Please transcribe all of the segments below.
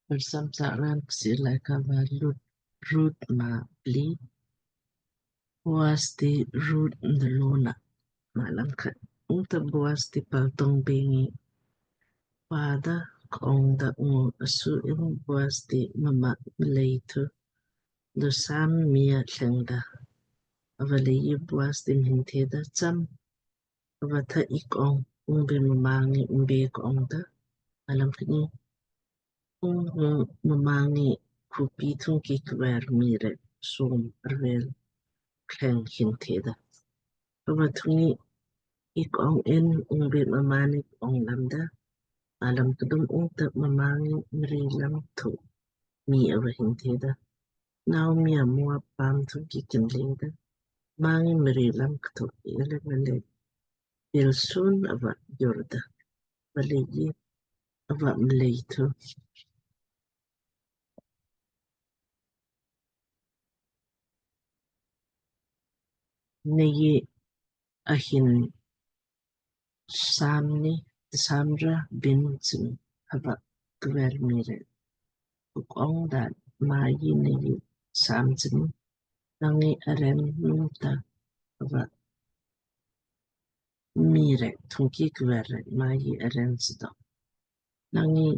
Bersama silakan root ma beli buas di root ndelona malangkat untuk buas di paltong bengi pada kong da asu in buas di mama leitu do sam mia lengda avali buas di hinteda cham avata ikong be mamangi be kong da malangkini mamangi kupi tungki kwer mire som arvel keng hinteda avatuni ikong en be mamani ong lamda alam kedum untuk mamangi merilam tu mi avahinteda now mi amua pam tungki kenleda mangi merilam tu ele ilsun avat yorda balegi avat mleitu negi ahin samra bin zum avat kwer mire ukong dat mayi negi samjin nangi aren nunta avat mire tungki kwer mayi aren sidok nangi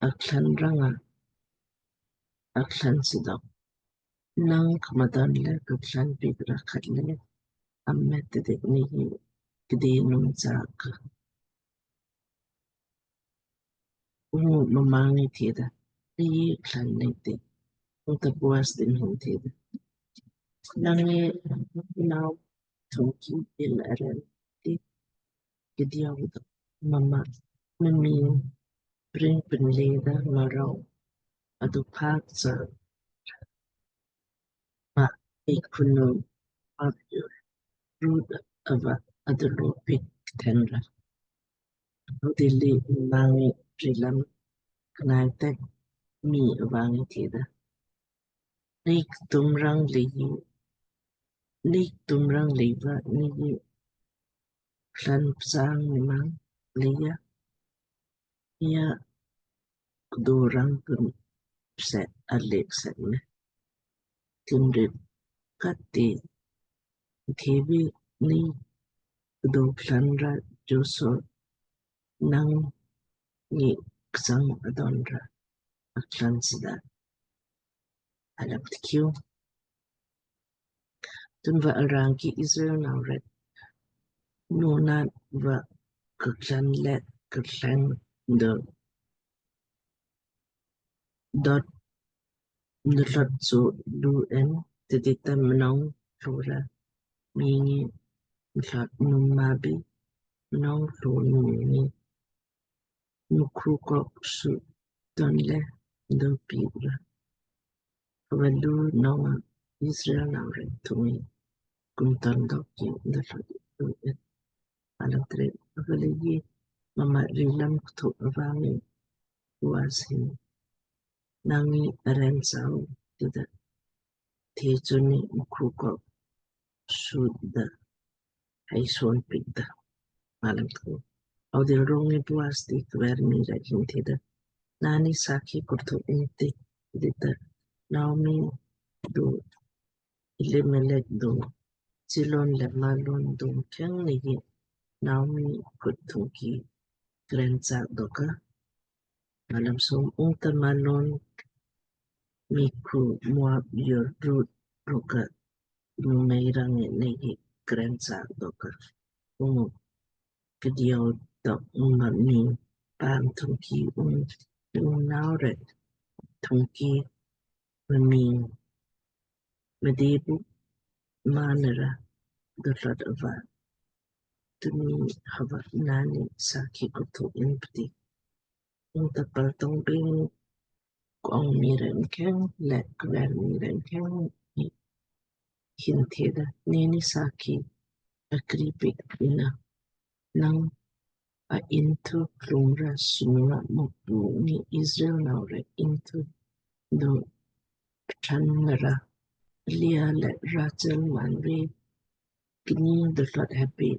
aklan ranga aklan sidok nang kamadan le aklan bidra khatle ammet de negi gede nung zaka mamangi tida negi aklan nete untuk buas din hinteda nangi now tungki bil aren di gediawda mama memin bring penleda marau adu paksa ma ikuno abyo root ava adu lopik tenra udili mangi prilam knaitek mi avangi tida nik tumrang leva nigi klan psang memang leya ya kudorang pun set alik set me kundip kati TV ni kudo klan ra joso nang ni ksang adonra aklan sida alam tikyo tunva arangi Israel now red nuna va klan let klan the dot nulot so UN tedita menong flora mingi nulot numabi menong flora mingi nukruko su donle do pibra avalu nonga Israel now red tumi kuntandok ki nulot UN alatre avalegi mama rilam kutu avami wasin nangi arensau tida tejuni mukruko suda haison pigda malam tu audir rongi buas di kwer mira hintida nani saki kurtu inti dita naomi do ilemelek do silon le malon do keng nigi naomi kutunki grenza doka malam som unta malon miku muab yor root roka numeirang negi grenza doka kediau dok umami pam tungki naure tungki mamin medebu manera dolad ava tumi hava nani saki kutu empty unta paltong bing kong miren keng let kwer miren keng hinteda nini saki akripik ina nang a into plumra sunwa mokbu ni Israel naure into do chanra lia le rachel manri kini dolad happy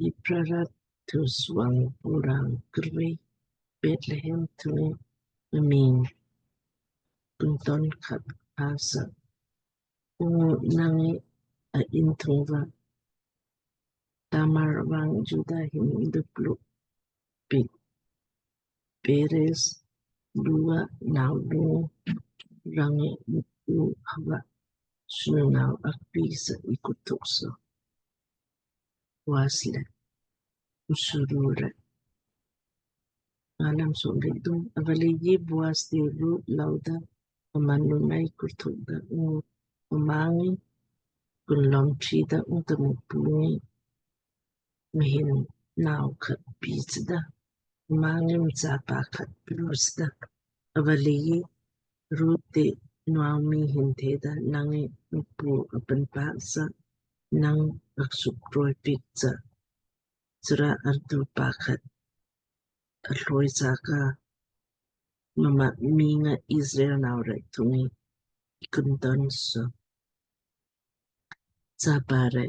iprarat to swang purang kri Bethlehem to Amin. Kunton kat asa. Nangi a intruva. Tamar wang juda hinduplu. Pik. Peres. Dua naudu. Rangi u hawa. Sunau akpisa ikutukso. Wasle. Usurure. Alam solidu. Avaligi buas diru lauda. Manunay kurtuda. Umangi. Kunlom chida untamupuni. Mihin nau kat pizda. Umangi mzapa kat plusda. Avaligi. Rute nuami hinteda nangi upu apanpasa. Nang aksukroy pizza. Sura ardu pakat. Alroy saka. Mama minga Israel naure tungi. Ikundan so. Sabare.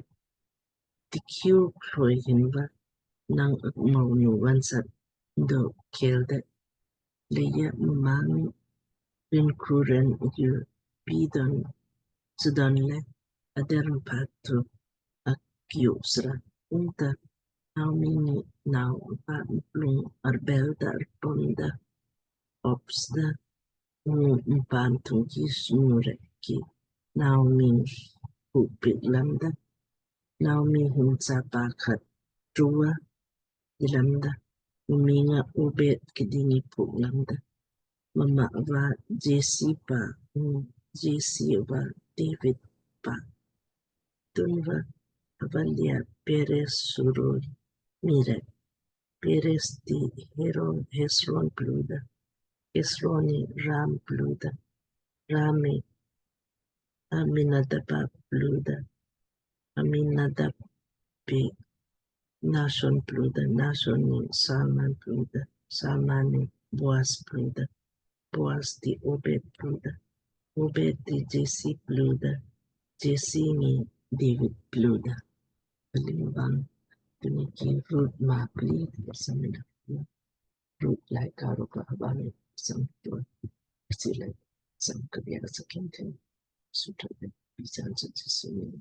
Tikiu kroy hinva. Nang maunu wansat. Do kelde. Leia umangi. Rinkuren yu bidon. Sudanle. Aderum patu. Akiusra. Unta. Naumini nau plung arbelda arponda. Opsda. Umpantung kisnure ki. Naumin upit lambda. Naumi hunsa pakat. Drua. Lambda. Uminga ubet kidini puk lambda. Mama va JC pa. JC va David pa. Tunva. Avalia Perez surul. Mire. Perez di Hesron pluda. Hesroni Ram pluda. Rami Aminadab pluda. Aminadab pe Nashon pluda. Nashoni Salman pluda. Salmani Boaz pluda. Boaz di Obed pluda. Obed di Jesse pluda. Jesse ni David pluda. Alimbang demikian Ruth Mapli bersama Ruth lai karo ka abang sampai sila sam kebiasa kinten sudah bisa sesuatu